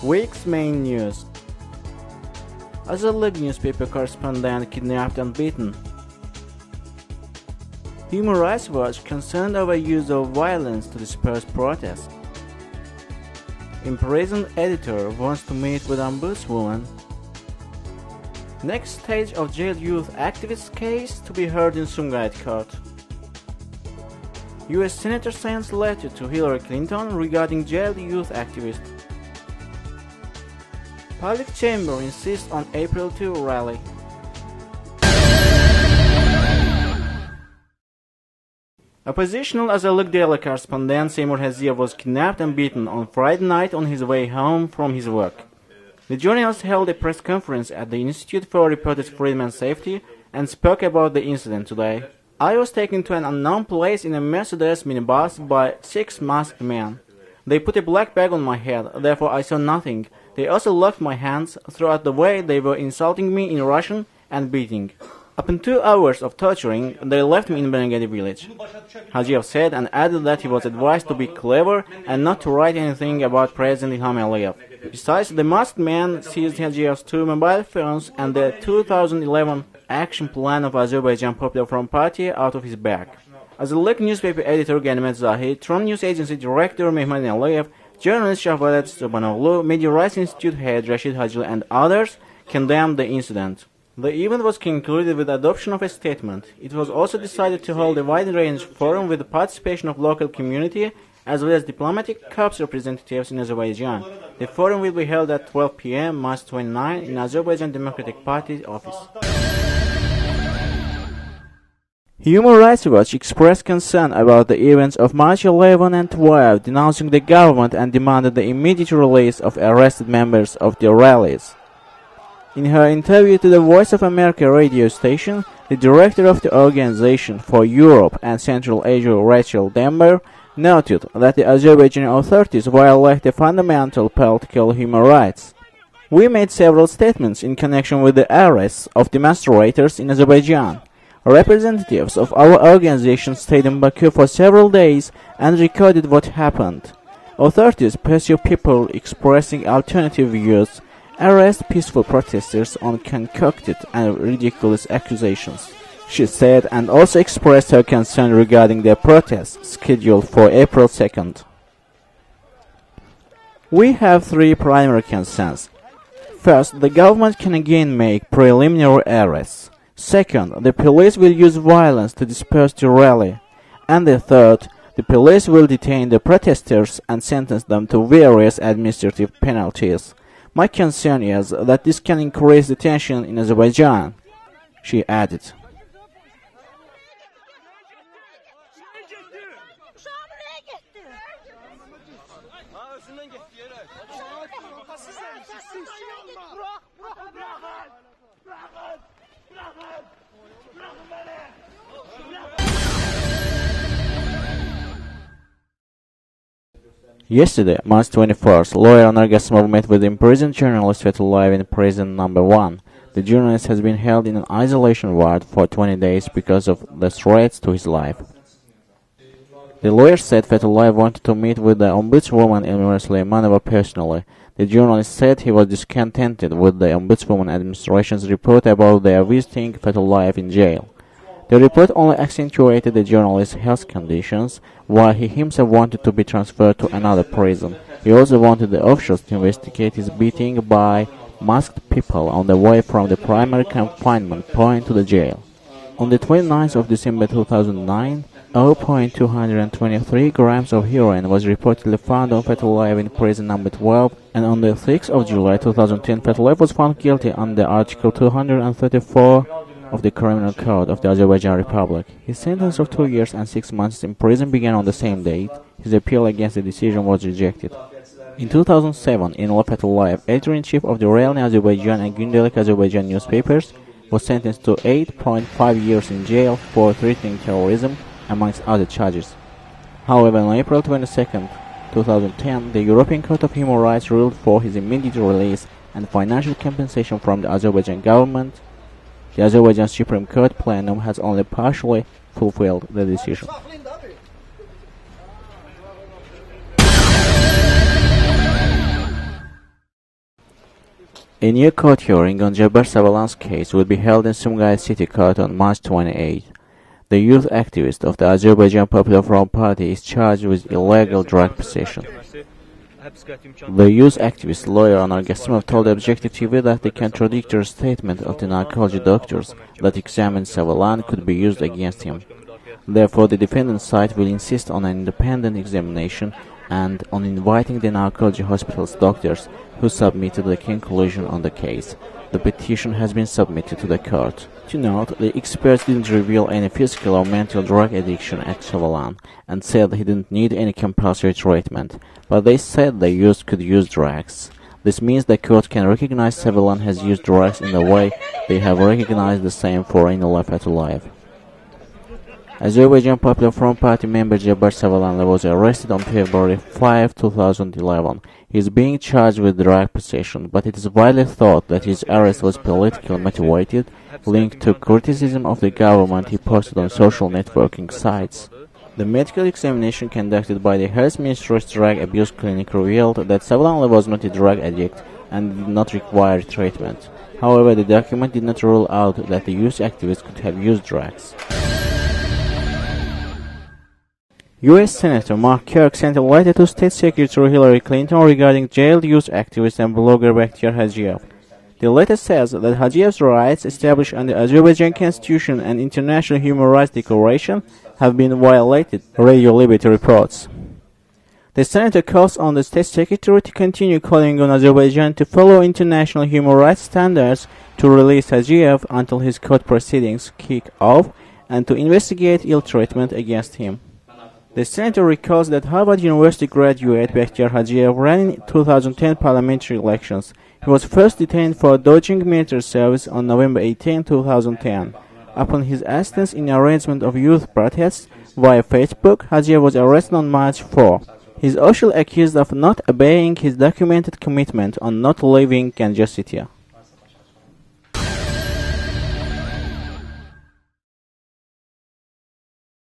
Week's main news. Azerbaijani newspaper correspondent kidnapped and beaten. Human Rights Watch concerned over use of violence to disperse protests. Imprisoned editor wants to meet with ombudswoman. Next stage of jailed youth activist case to be heard in Sumgayit Court. US Senator sends letter to Hillary Clinton regarding jailed youth activist. Public Chamber insists on April 2 rally. Oppositional Azerlık daily correspondent Seymour Haziev was kidnapped and beaten on Friday night on his way home from his work. The journalist held a press conference at the Institute for Reporters Freedom and Safety and spoke about the incident today. I was taken to an unknown place in a Mercedes minibus by 6 masked men. They put a black bag on my head, therefore I saw nothing. They also locked my hands. Throughout the way they were insulting me in Russian and beating. Upon 2 hours of torturing, they left me in Benengedi village. Haziev said and added that he was advised to be clever and not to write anything about President Ilham Aliyev. Besides, the masked man seized Haziev's 2 mobile phones and the 2011 action plan of Azerbaijan Popular Front Party out of his bag. Azerlık newspaper editor Ganimet Zahid, Tron News Agency director Mehmet Aliyev, journalist Shahvalet Stobanoglu, Media Rights Institute head Rashid Hajli and others condemned the incident. The event was concluded with the adoption of a statement. It was also decided to hold a wide-range forum with the participation of local community as well as diplomatic corps representatives in Azerbaijan. The forum will be held at 12 p.m. March 29 in Azerbaijan Democratic Party office. Human Rights Watch expressed concern about the events of March 11 and 12, denouncing the government and demanded the immediate release of arrested members of the rallies. In her interview to the Voice of America radio station, the director of the Organization for Europe and Central Asia, Rachel Dember, noted that the Azerbaijani authorities violate the fundamental political human rights. We made several statements in connection with the arrests of demonstrators in Azerbaijan. Representatives of our organization stayed in Baku for several days and recorded what happened. Authorities pursue people expressing alternative views, arrest peaceful protesters on concocted and ridiculous accusations, she said, and also expressed her concern regarding the protests scheduled for April 2nd. We have 3 primary concerns. First, the government can again make preliminary arrests. Second, the police will use violence to disperse the rally. And the third, the police will detain the protesters and sentence them to various administrative penalties. My concern is that this can increase the tension in Azerbaijan, she added. Yesterday, March 21st, lawyer Anar Gasimov met with imprisoned journalist Fethullayev in prison number 1. The journalist has been held in an isolation ward for 20 days because of the threats to his life. The lawyer said Fethullayev wanted to meet with the ombudswoman Elmira Süleymanova personally. The journalist said he was discontented with the ombudswoman administration's report about their visiting Fethullayev in jail. The report only accentuated the journalist's health conditions, while he himself wanted to be transferred to another prison. He also wanted the officials to investigate his beating by masked people on the way from the primary confinement point to the jail. On the 29th of December 2009, 0.223 grams of heroin was reportedly found on Fethullayev in prison number 12, and on the 6th of July 2010, Fethullayev was found guilty under Article 234 of the Criminal Code of the Azerbaijan Republic. His sentence of 2 years and 6 months in prison began on the same date. His appeal against the decision was rejected. In 2007, Enver Fethullayev, editor-in-chief of the Realny Azerbaijan and Gündelik Azerbaijan newspapers, was sentenced to 8.5 years in jail for threatening terrorism, amongst other charges. However, on April 22, 2010, the European Court of Human Rights ruled for his immediate release and financial compensation from the Azerbaijan government. The Azerbaijan Supreme Court plenum has only partially fulfilled the decision. A new court hearing on Jabbar Savalan's case will be held in Sumgayit City Court on March 28. The youth activist of the Azerbaijan Popular Front Party is charged with illegal drug possession. The youth activist lawyer Anar Gasimov told Objective TV that the contradictory statement of the narcology doctors that examined Savalan could be used against him. Therefore, the defendant's side will insist on an independent examination and on inviting the narcology hospital's doctors who submitted the conclusion on the case. The petition has been submitted to the court. To note, the experts didn't reveal any physical or mental drug addiction at Savalan and said he didn't need any compulsory treatment, but they said the youth could use drugs. This means the court can recognize Savalan has used drugs in the way they have recognized the same for Inullah Fatullayev. Azerbaijan Popular Front Party member Jabbar Savalan was arrested on February 5, 2011. He is being charged with drug possession, but it is widely thought that his arrest was politically motivated, linked to criticism of the government he posted on social networking sites. The medical examination conducted by the Health Ministry's Drug Abuse Clinic revealed that Savalan was not a drug addict and did not require treatment. However, the document did not rule out that the youth activist could have used drugs. U.S. Senator Mark Kirk sent a letter to State Secretary Hillary Clinton regarding jailed youth activist and blogger Bakhtiar Hajiev. The letter says that Hajiev's rights established under the Azerbaijan Constitution and International Human Rights Declaration have been violated, Radio Liberty reports. The senator calls on the State Secretary to continue calling on Azerbaijan to follow international human rights standards to release Hajiev until his court proceedings kick off and to investigate ill treatment against him. The senator recalls that Harvard University graduate Bakhtiar Hajiev ran in 2010 parliamentary elections. He was first detained for dodging military service on November 18, 2010. Upon his assistance in arrangement of youth protests via Facebook, Hajiev was arrested on March 4. He is also accused of not obeying his documented commitment on not leaving Ganja City.